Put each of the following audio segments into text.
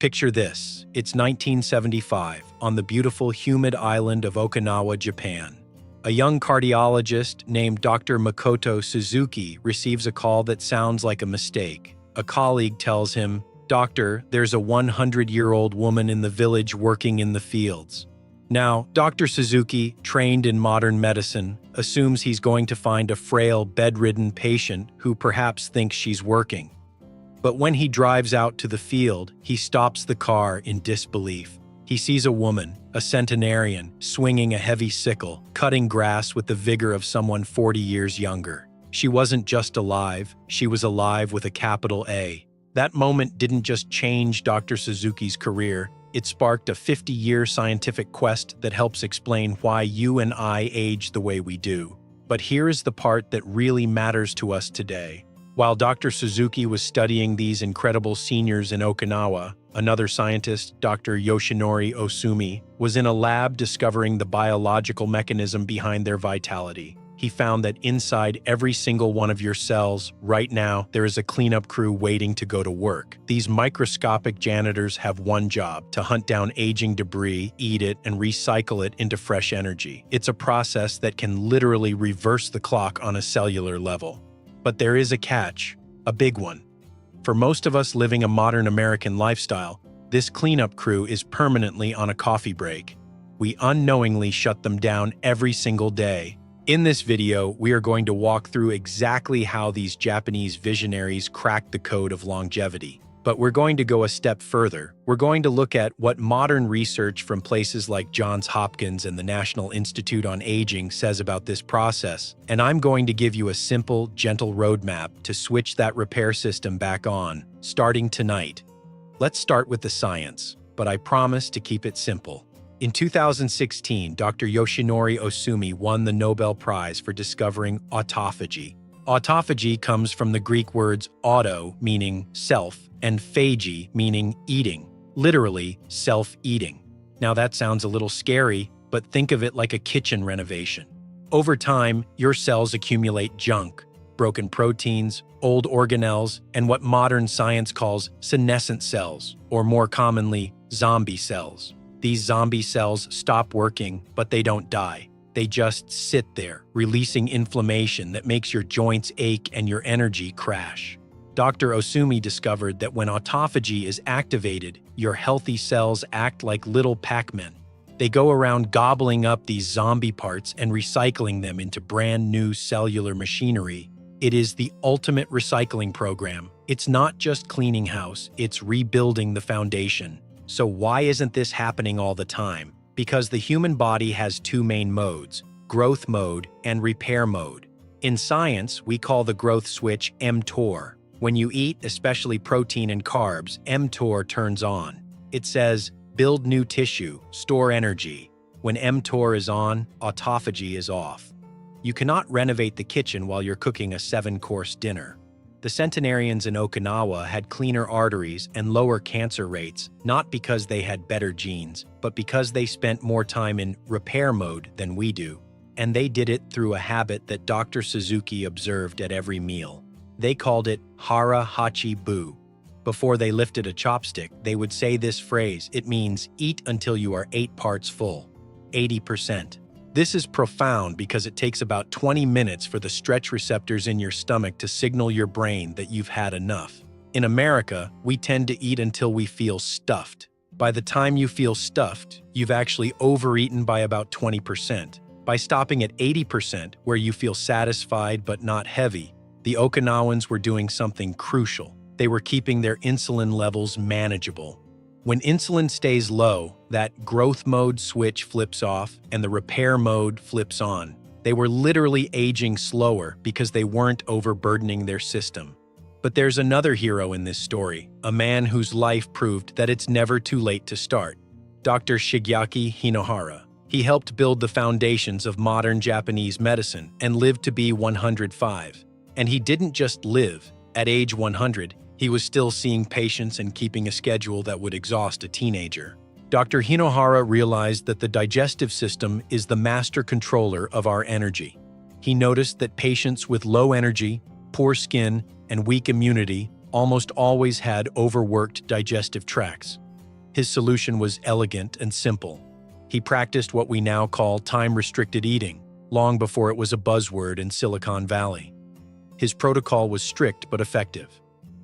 Picture this. It's 1975 on the beautiful, humid island of Okinawa, Japan. A young cardiologist named Dr. Makoto Suzuki receives a call that sounds like a mistake. A colleague tells him, "Doctor, there's a 100-year-old woman in the village working in the fields." Now, Dr. Suzuki, trained in modern medicine, assumes he's going to find a frail, bedridden patient who perhaps thinks she's working. But when he drives out to the field, he stops the car in disbelief. He sees a woman, a centenarian, swinging a heavy sickle, cutting grass with the vigor of someone 40 years younger. She wasn't just alive, she was alive with a capital A. That moment didn't just change Dr. Suzuki's career, it sparked a 50-year scientific quest that helps explain why you and I age the way we do. But here is the part that really matters to us today. While Dr. Suzuki was studying these incredible seniors in Okinawa, another scientist, Dr. Yoshinori Osumi, was in a lab discovering the biological mechanism behind their vitality. He found that inside every single one of your cells, right now, there is a cleanup crew waiting to go to work. These microscopic janitors have one job: to hunt down aging debris, eat it, and recycle it into fresh energy. It's a process that can literally reverse the clock on a cellular level. But there is a catch, a big one. For most of us living a modern American lifestyle, this cleanup crew is permanently on a coffee break. We unknowingly shut them down every single day. In this video, we are going to walk through exactly how these Japanese visionaries cracked the code of longevity. But we're going to go a step further. We're going to look at what modern research from places like Johns Hopkins and the National Institute on Aging says about this process, and I'm going to give you a simple, gentle roadmap to switch that repair system back on, starting tonight. Let's start with the science, but I promise to keep it simple. In 2016, Dr. Yoshinori Osumi won the Nobel Prize for discovering autophagy. Autophagy comes from the Greek words auto, meaning self, and phage, meaning eating, literally self-eating. Now that sounds a little scary, but think of it like a kitchen renovation. Over time, your cells accumulate junk, broken proteins, old organelles, and what modern science calls senescent cells, or more commonly, zombie cells. These zombie cells stop working, but they don't die. They just sit there, releasing inflammation that makes your joints ache and your energy crash. Dr. Osumi discovered that when autophagy is activated, your healthy cells act like little Pac-Men. They go around gobbling up these zombie parts and recycling them into brand new cellular machinery. It is the ultimate recycling program. It's not just cleaning house, it's rebuilding the foundation. So why isn't this happening all the time? Because the human body has two main modes: growth mode and repair mode. In science, we call the growth switch mTOR. When you eat, especially protein and carbs, mTOR turns on. It says, build new tissue, store energy. When mTOR is on, autophagy is off. You cannot renovate the kitchen while you're cooking a 7-course dinner. The centenarians in Okinawa had cleaner arteries and lower cancer rates, not because they had better genes, but because they spent more time in repair mode than we do. And they did it through a habit that Dr. Suzuki observed at every meal. They called it hara hachi bu. Before they lifted a chopstick, they would say this phrase. It means eat until you are 8 parts full, 80%. This is profound because it takes about 20 minutes for the stretch receptors in your stomach to signal your brain that you've had enough. In America, we tend to eat until we feel stuffed. By the time you feel stuffed, you've actually overeaten by about 20%. By stopping at 80%, where you feel satisfied but not heavy, the Okinawans were doing something crucial. They were keeping their insulin levels manageable. When insulin stays low, that growth mode switch flips off and the repair mode flips on. They were literally aging slower because they weren't overburdening their system. But there's another hero in this story, a man whose life proved that it's never too late to start. Dr. Shigeaki Hinohara. He helped build the foundations of modern Japanese medicine and lived to be 105. And he didn't just live. At age 100, he was still seeing patients and keeping a schedule that would exhaust a teenager. Dr. Hinohara realized that the digestive system is the master controller of our energy. He noticed that patients with low energy, poor skin, and weak immunity almost always had overworked digestive tracts. His solution was elegant and simple. He practiced what we now call time-restricted eating, long before it was a buzzword in Silicon Valley. His protocol was strict but effective.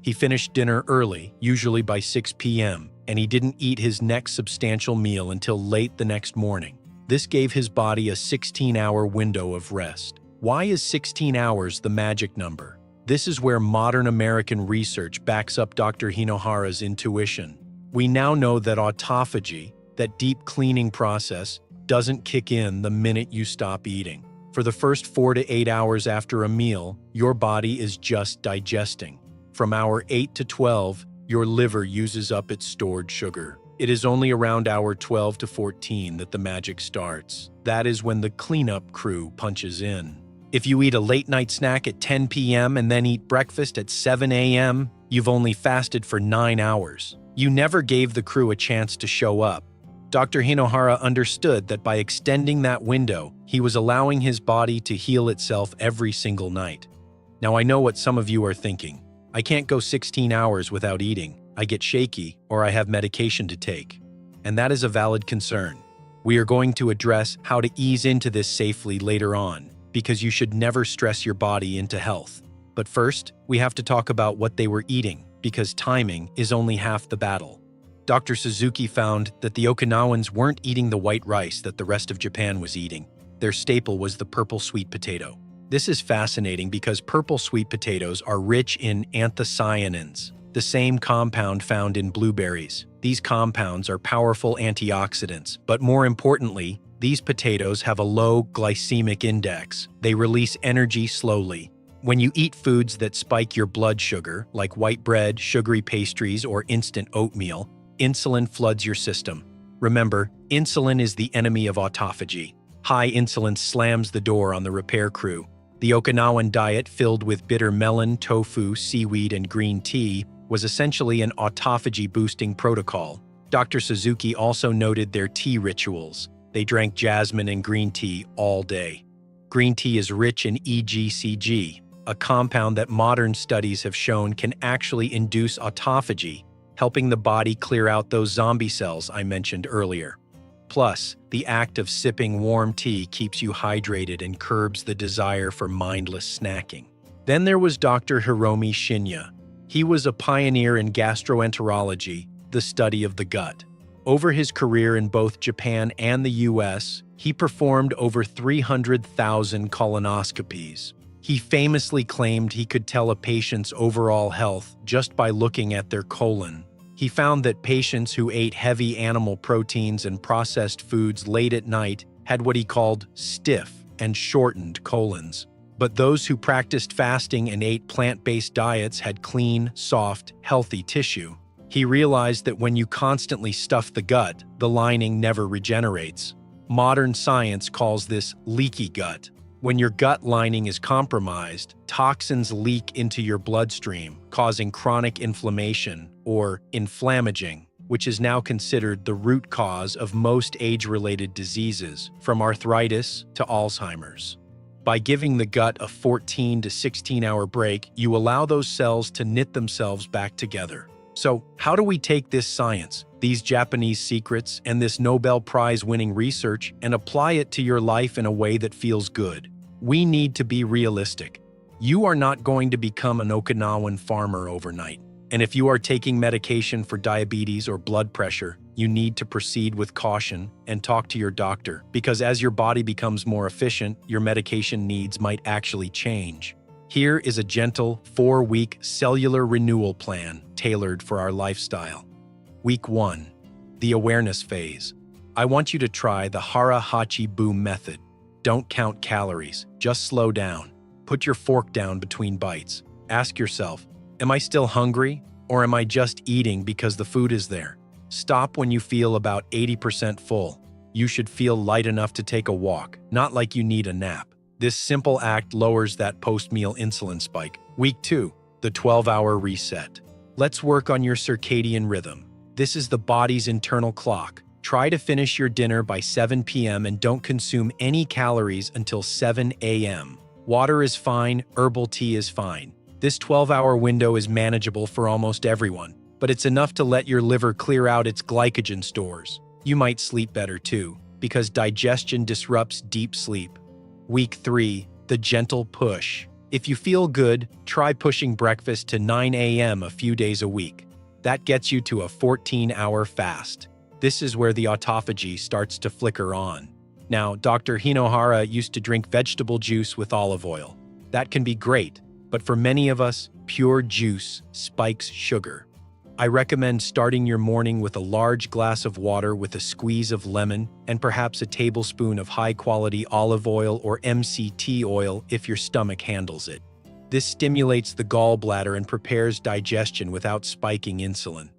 He finished dinner early, usually by 6 p.m., and he didn't eat his next substantial meal until late the next morning. This gave his body a 16-hour window of rest. Why is 16 hours the magic number? This is where modern American research backs up Dr. Hinohara's intuition. We now know that autophagy, that deep cleaning process, doesn't kick in the minute you stop eating. For the first 4 to 8 hours after a meal, your body is just digesting. From hour 8 to 12, your liver uses up its stored sugar. It is only around hour 12 to 14 that the magic starts. That is when the cleanup crew punches in. If you eat a late-night snack at 10 p.m. and then eat breakfast at 7 a.m., you've only fasted for 9 hours. You never gave the crew a chance to show up. Dr. Hinohara understood that by extending that window, he was allowing his body to heal itself every single night. Now I know what some of you are thinking. I can't go 16 hours without eating. I get shaky or I have medication to take. And that is a valid concern. We are going to address how to ease into this safely later on, because you should never stress your body into health. But first, we have to talk about what they were eating, because timing is only half the battle. Dr. Suzuki found that the Okinawans weren't eating the white rice that the rest of Japan was eating. Their staple was the purple sweet potato. This is fascinating because purple sweet potatoes are rich in anthocyanins, the same compound found in blueberries. These compounds are powerful antioxidants, but more importantly, these potatoes have a low glycemic index. They release energy slowly. When you eat foods that spike your blood sugar, like white bread, sugary pastries, or instant oatmeal, insulin floods your system. Remember, insulin is the enemy of autophagy. High insulin slams the door on the repair crew. The Okinawan diet, filled with bitter melon, tofu, seaweed, and green tea, was essentially an autophagy-boosting protocol. Dr. Suzuki also noted their tea rituals. They drank jasmine and green tea all day. Green tea is rich in EGCG, a compound that modern studies have shown can actually induce autophagy, helping the body clear out those zombie cells I mentioned earlier. Plus, the act of sipping warm tea keeps you hydrated and curbs the desire for mindless snacking. Then there was Dr. Hiromi Shinya. He was a pioneer in gastroenterology, the study of the gut. Over his career in both Japan and the US, he performed over 300,000 colonoscopies. He famously claimed he could tell a patient's overall health just by looking at their colon. He found that patients who ate heavy animal proteins and processed foods late at night had what he called stiff and shortened colons. But those who practiced fasting and ate plant-based diets had clean, soft, healthy tissue. He realized that when you constantly stuff the gut, the lining never regenerates. Modern science calls this leaky gut. When your gut lining is compromised, toxins leak into your bloodstream, causing chronic inflammation, or inflammaging, which is now considered the root cause of most age-related diseases, from arthritis to Alzheimer's. By giving the gut a 14 to 16-hour break, you allow those cells to knit themselves back together. So, how do we take this science, these Japanese secrets, and this Nobel Prize-winning research and apply it to your life in a way that feels good? We need to be realistic. You are not going to become an Okinawan farmer overnight. And if you are taking medication for diabetes or blood pressure, you need to proceed with caution and talk to your doctor, because as your body becomes more efficient, your medication needs might actually change. Here is a gentle 4-week cellular renewal plan tailored for our lifestyle. Week 1. The awareness phase. I want you to try the Hara Hachi Bu method. Don't count calories, just slow down. Put your fork down between bites. Ask yourself, am I still hungry, or am I just eating because the food is there? Stop when you feel about 80% full. You should feel light enough to take a walk, not like you need a nap. This simple act lowers that post-meal insulin spike. Week 2. The 12-hour reset. Let's work on your circadian rhythm. This is the body's internal clock. Try to finish your dinner by 7 p.m. and don't consume any calories until 7 a.m. Water is fine, herbal tea is fine. This 12-hour window is manageable for almost everyone. but it's enough to let your liver clear out its glycogen stores. You might sleep better too, because digestion disrupts deep sleep. Week 3, the gentle push. If you feel good, try pushing breakfast to 9 a.m. a few days a week. That gets you to a 14-hour fast. This is where the autophagy starts to flicker on. Now, Dr. Hinohara used to drink vegetable juice with olive oil. That can be great, but for many of us, pure juice spikes sugar. I recommend starting your morning with a large glass of water with a squeeze of lemon and perhaps a tablespoon of high-quality olive oil or MCT oil if your stomach handles it. This stimulates the gallbladder and prepares digestion without spiking insulin.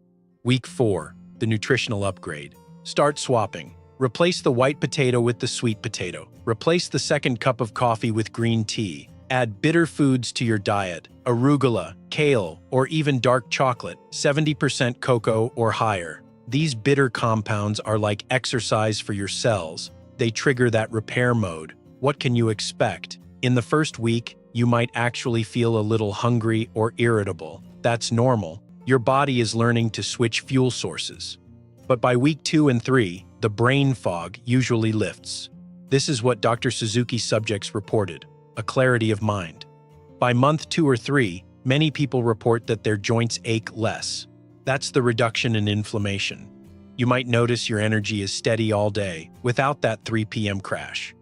Week 4, the nutritional upgrade. Start swapping. Replace the white potato with the sweet potato. Replace the second cup of coffee with green tea. Add bitter foods to your diet, arugula, kale, or even dark chocolate, 70% cocoa or higher. These bitter compounds are like exercise for your cells. They trigger that repair mode. What can you expect? In the first week, you might actually feel a little hungry or irritable. That's normal. Your body is learning to switch fuel sources. But by week 2 and 3, the brain fog usually lifts. This is what Dr. Suzuki's subjects reported. A clarity of mind. By month 2 or 3, many people report that their joints ache less. That's the reduction in inflammation. You might notice your energy is steady all day, without that 3 p.m. crash.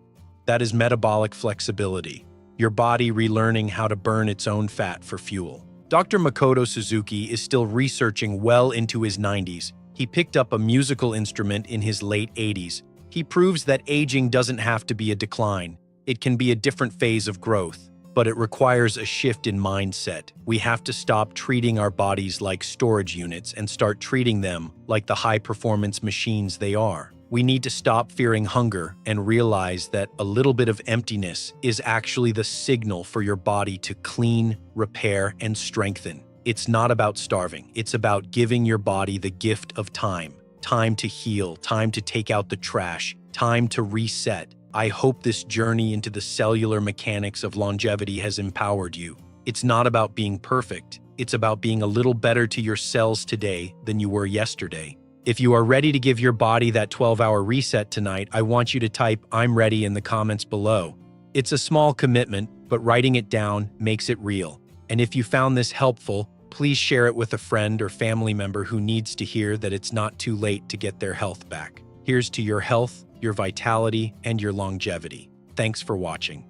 That is metabolic flexibility, your body relearning how to burn its own fat for fuel. Dr. Makoto Suzuki is still researching well into his 90s. He picked up a musical instrument in his late 80s. He proves that aging doesn't have to be a decline. It can be a different phase of growth, but it requires a shift in mindset. We have to stop treating our bodies like storage units and start treating them like the high-performance machines they are. We need to stop fearing hunger and realize that a little bit of emptiness is actually the signal for your body to clean, repair, and strengthen. It's not about starving. It's about giving your body the gift of time. Time to heal, time to take out the trash, time to reset. I hope this journey into the cellular mechanics of longevity has empowered you. It's not about being perfect. It's about being a little better to your cells today than you were yesterday. If you are ready to give your body that 12-hour reset tonight, I want you to type "I'm ready" in the comments below. It's a small commitment, but writing it down makes it real. And if you found this helpful, please share it with a friend or family member who needs to hear that it's not too late to get their health back. Here's to your health, your vitality, and your longevity. Thanks for watching.